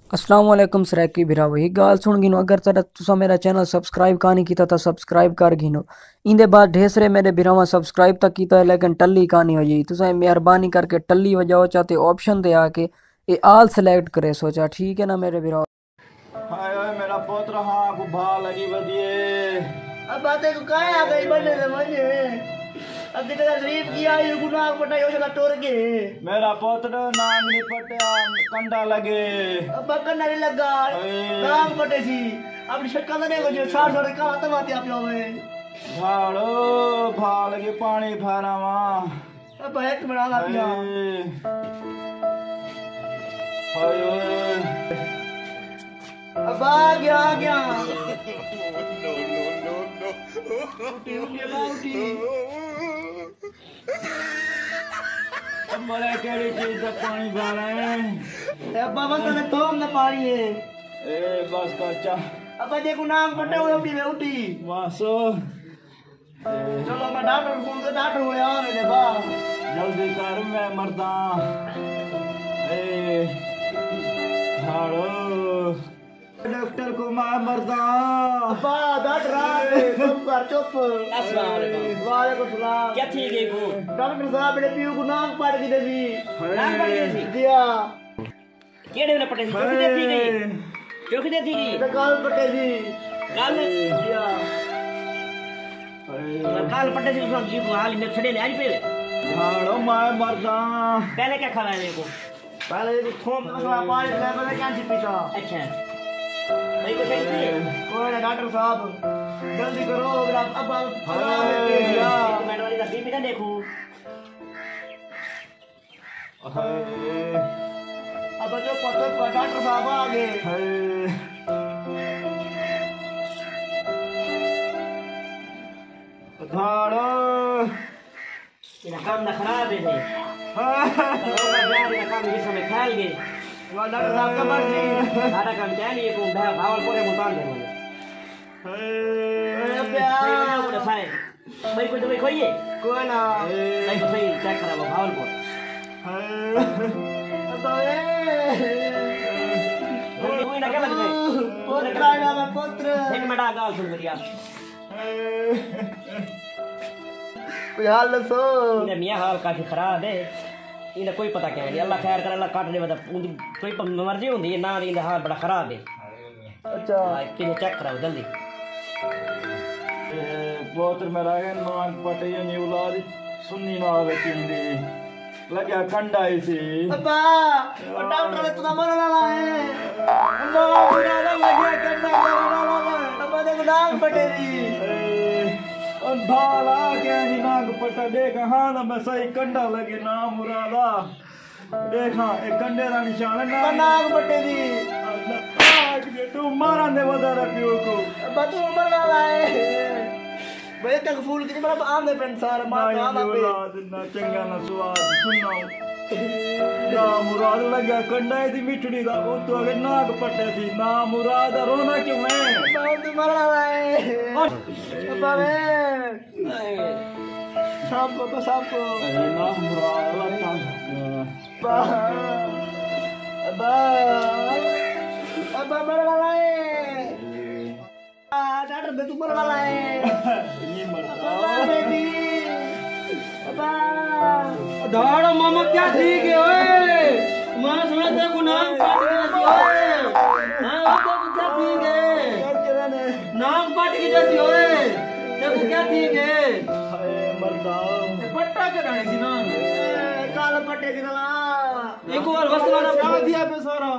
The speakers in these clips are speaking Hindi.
अस्सलाम वालेकुम सराकी भिरा वही गाल सुन गिनो अगर तरा तुसा मेरा चैनल सब्सक्राइब कहानी कीता था सब्सक्राइब कर गिनो इंदे बाद ढेसरे मेरे भिरावा सब्सक्राइब तक कीता है लेकिन टल्ली कहानी हो जी तुसा मेहरबानी करके टल्ली वजाओ चाहते ऑप्शन दे आके ये आल सेलेक्ट करे सोचा ठीक है ना मेरे भिरा। हाय ओए मेरा पोतरा हाँ को भा लगी बदिए अब बातें को काहे आ गई बने समझे अब तेरा शरीफ किया ये गुनाह पटाई हो चला टोर के मेरा पोतरा नांग नहीं पटिया कंडा लगे अब बकन नहीं लगा नाम पटे सी अपनी शक्ल नहीं को जो सार सार का हाथ माते आप यो में भाड़ो भा लगे पानी भरावा अब एक बना ला पिया हाय ओए अब आ गया उठी अब मेरा केड़ी चीज का पानी भरा है अब बाबा तने तो हमने पानी है ए बस कर चा अब देखो नाम पटे हुए उठी वासो चलो मैं डॉक्टर फोन कर डॉक्टर हो यार मेरे बा जल्दी कर मैं मरदा ए भाड़ो डॉक्टर को मैं मरदा अब्बा डॉक्टर आ तुम कर चुप अस्सलाम वालेकुम। वालेकुम सलाम क्या ठीक है को डॉक्टर साहब मेरे पीयू को नाम पड़ गई थी नाम पड़ गई थी दिया केड़े ने पटे चौकी दे थी गई चौकी दे थी गई तो काल पटे थी काल में दिया काल पटे से उसको जी को हाल में छड़े ले आज पहले भाड़ो मैं मरदा पहले क्या खाया मेरे को पहले तो थोम मसला पानी ले पता क्या सी पीता अच्छा भाई को सही थी कोई ना डॉक्टर साहब जल्दी करो मेरा अब दिया मैडम वाली का बीपी ना देखूं अब जो पतो डॉक्टर साहब आ गए भाड़ो ये काम ना खराब है ये काम इस समय खेल गए डॉक्टर साहब का मर्जी सारा काम क्या नहीं को भावल पूरे मुतान दे मुझे अरे प्यार को साए भाई को दवाई खोइए कोई ना भाई को सही चेक करा भावल को कोई ना क्या लग गए पुत्र आया पुत्र एक मिनट आ गाल सुन मेरी आप कोई हाल सो इन्हें मियाँ हाल काफी खराब है इन्हें कोई पता क्या है अल्लाह खैर करे अल्लाह काट दे मतलब उनकी कोई मर्जी होती है ना इन्हें हाल बड़ा खराब है अच्छा किन्हें चेक कराओ जल्दी पोत्र मेरा है नाक पटे ये औलाद सुन्नी ना आवे किंदी लगा कंडा इसी अब्बा डॉक्टर ने तुना मरना ला है ना ना लगा कंडा ना अब्बा देखो नाक पटे दी और भाला क्या नहीं नाक पटा देखा हाँ ना मैं सही कंडा लगे ना मुरादा देखा एक कंडे का निशान है ना नाक पटे दी तू मारा दे वदा रखियो को अब्बा तू मरना ला है भैया तक फूल की मतलब आम दे पेंट सारा मार ना आम पे औलाद ना चंगा ना स्वाद सुनाओ ना मुराद लगा कंडा थी मिठड़ी दा वो तो अगर नाक पटे थी ना मुराद रोना क्यों है अब्बा तू मरना ला है अब्बा मैं शाम को अरे ना मुराद लगा अब्बा अब्बा अब्बा मरना ला है डॉक्टर बे तू मरना ला है ये अब्बा मरता बेबी अब्बा दाड़ा मामा क्या ठीक है ओए माना सुना तेरे को नाम काट के जैसी ओए हां वो तो क्या ठीक है नाम काट के जैसी ओए तेरे को क्या ठीक है मरता पट्टा चढ़ाने सी ना काला पट्टे की ना एक और वसला ना क्या दिया पे सारा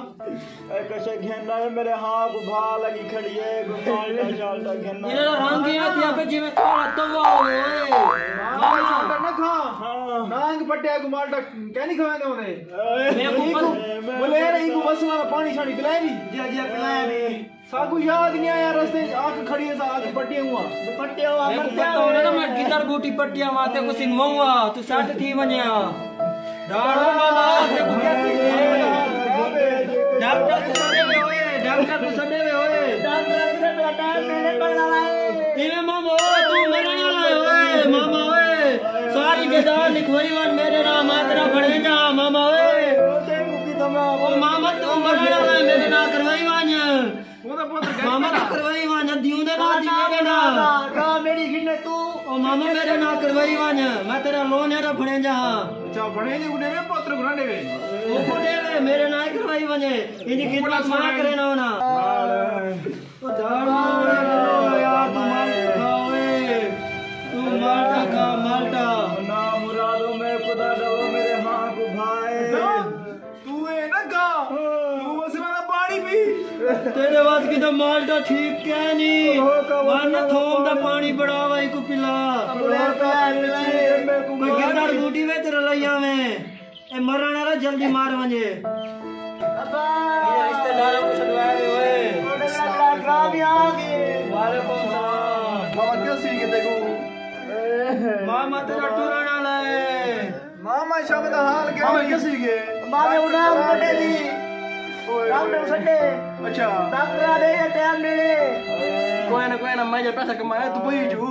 कशे घेना है मेरे हाथ भा लगी खड़ी है गोपाल चालता घेना ये रंग ये थी पे जिਵੇਂ काला तवा ओए मामा साहब ना खा हां नांग पट्टे को मारता क्या नहीं खवाने होने मेरे को बोले यार इनको बस वाला पानी छानी पिलाया नहीं जी पिलाया नहीं सागु याद नहीं आया रास्ते आंख खड़ी है सा आंख पट्टे हुआ पट्टे हुआ मेरे को पता होना ना मैं गिटार बूटी पट्टियां माते को सिंगवाऊंगा तू साथ थी वन्या दाड़ा मामा ते को क्या थी डॉक्टर को सदे में ओए डॉक्टर को सदे में ओए डॉक्टर ने मेरा टाइम मैंने पढ़ना है इवे मामा तू मरने वाला है ओए मामा ओए सारी जदान लिखवाई वन मेरे नाम आतरा बढ़े जा मामा ओए देखो कि तुम ओ मामा तू मरने वाला है मेरे नाम मामा मेरे ना करवाई वान मैं तेरा लोन है बने जा अच्छा बने जे उड़े में पत्र बना देवे वो बने मेरे ना करवाई वने इनी खिदमत मना करे ना ना ओ दाड़ा यार तू माल खावे तू माल्टा खा माल्टा ना मुरादो मैं खुदा दो मेरे हां को भाई तू है ना गा तू मसला ना पानी पी तेरे वास की तो माल्टा ठीक क्या नहीं वन थोम दा पानी बढ़ावा को पिला कोई गिरदार बूटी में तेरा लइया में ए मरण वाला जल्दी मार वने अब्बा ये रिश्तेदारों को सदवाए ओए वालेकुम सलाम मामा कैसी के देखो मामा तेरा टुराना लाए मामा शब्द हाल के मामा कैसी के मामे उड़ा उड़े दी डॉक्टर सटे अच्छा डॉक्टर दे टाइम दे कोई ना मैं जो पैसा कमाया तू वही जो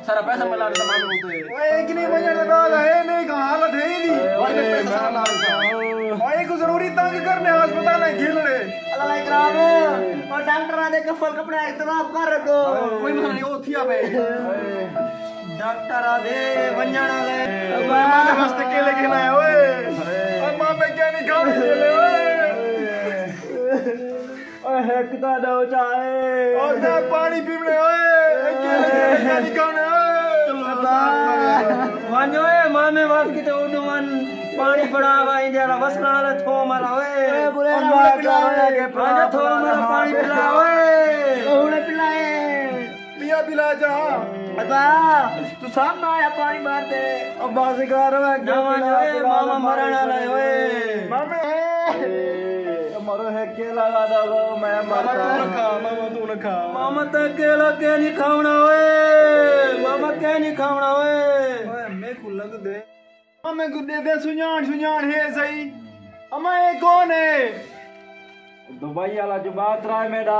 सारा पैसा मिला दे मामे को तो ओए एक नहीं बजट का दाल है नहीं का हालत है ही नहीं पैसा सारा ला सा ओए को जरूरी तंग करने अस्पताल में गिर ले अल्लाह इकराम और डॉक्टर दे कफल कपड़ा इंतजाम कर दो कोई मसला नहीं ओ थिया पे डॉक्टर दे वंजणा ले मामे वास्ते के लेके ना ओए मामे क्या नहीं खाने दे ले ओए हेकता दो चाहे और ना पानी पीने ओए क्या निकालने वांजो ए मामे वास की तो उडवन पानी बढ़ावा इंदिया वसला ले थो मारा ओए अल्लाह करे के पानी थो मारा पानी पिला ओए ओने पिलाए पिया पिला जा अबा तू सामने आया पानी मार दे अब बाजीगर में ना वांजो ए मामा मरण वाला है ओए मामे मरो है के लगा दो मैं मरता मामा तू न खा मामा तो अकेला के नहीं खावना ओए मामा के नहीं खावना ओए ओए मैं को लग दे मामे को दे सुजान है सही अम्मा ये कौन है दुबई वाला जो बात रहा है मेरा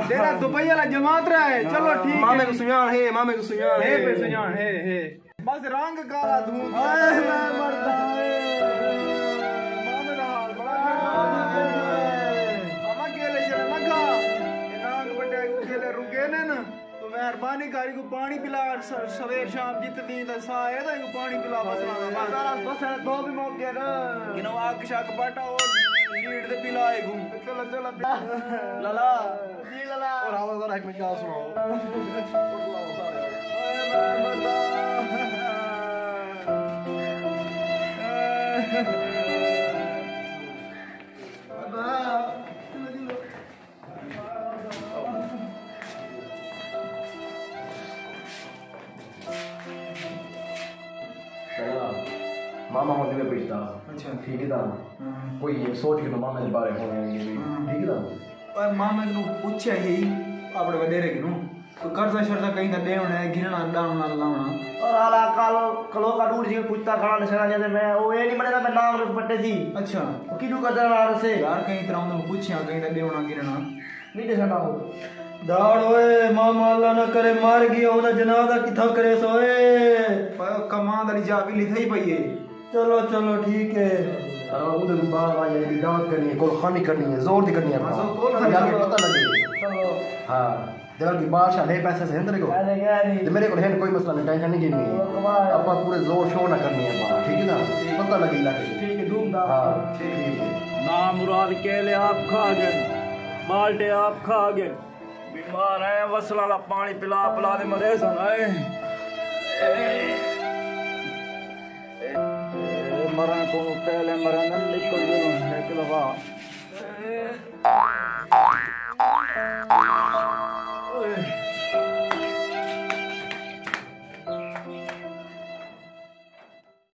तेरा दुबई वाला जमात रहा है चलो ठीक है मामे को सुजान है पे सुजान है बस रंग काला धूल मैं मरता मामे का हाल बड़ा मामा केले चले ना खा ये नाग बटे केले रुके ने ना तो मेहरबानी कारी को पानी पिला सवेर शाम जितनी दा सा है तो इनको पानी पिला बस बस दो भी मौके ना किनो आग शाक पाटा और लीड दे पिलाए घूम चलो लाला जी लाला और आवाज जरा एक मिनट का सुनाओ मामा होने में बेचता अच्छा ठीक है ना कोई ये सोच के तो मामा के बारे में ठीक है ना और मामा को पूछे ही अपने वडेरे की तो कर्जा शर्जा कहीं ना देवना है गिरना डालना लावना और आला कलो का दूर जी पूछता खड़ा नशा जैसे मैं वो ये नहीं बनेगा मैं नाम रख पट्टे थी अच्छा वो किदू करदा नार से यार कहीं तरह उन्होंने पूछा कहीं ना देवना गिरना नहीं दे सकता हो दाड़ ओए मामा अल्लाह ना करे मार गया ओना जनाजा किथा करे सोए पर कमांड वाली जा भी लिखई पई है चलो चलो ठीक है अरे उधर बाहर आ जाए दावत करनी है कोल खानी करनी है जोर दी करनी है हाँ, कोल खानी जाके करनी है। पता लगे चलो हाँ जरा की बादशाह है पैसे से तेरे को अरे क्या नहीं तो मेरे को है कोई मसला नहीं टेंशन नहीं लेनी अब पूरे जोर शोर ना करनी है बाहर ठीक है ना पता लगे इलाके में। ठीक है धूमधाम हाँ ठीक है ना मुराद केले आप खा गए माल्टे आप खा गए बीमार है वसला ला पानी पिला पिला दे मरे सुनाए मरण को पहले मरण निकल जो है कि लगा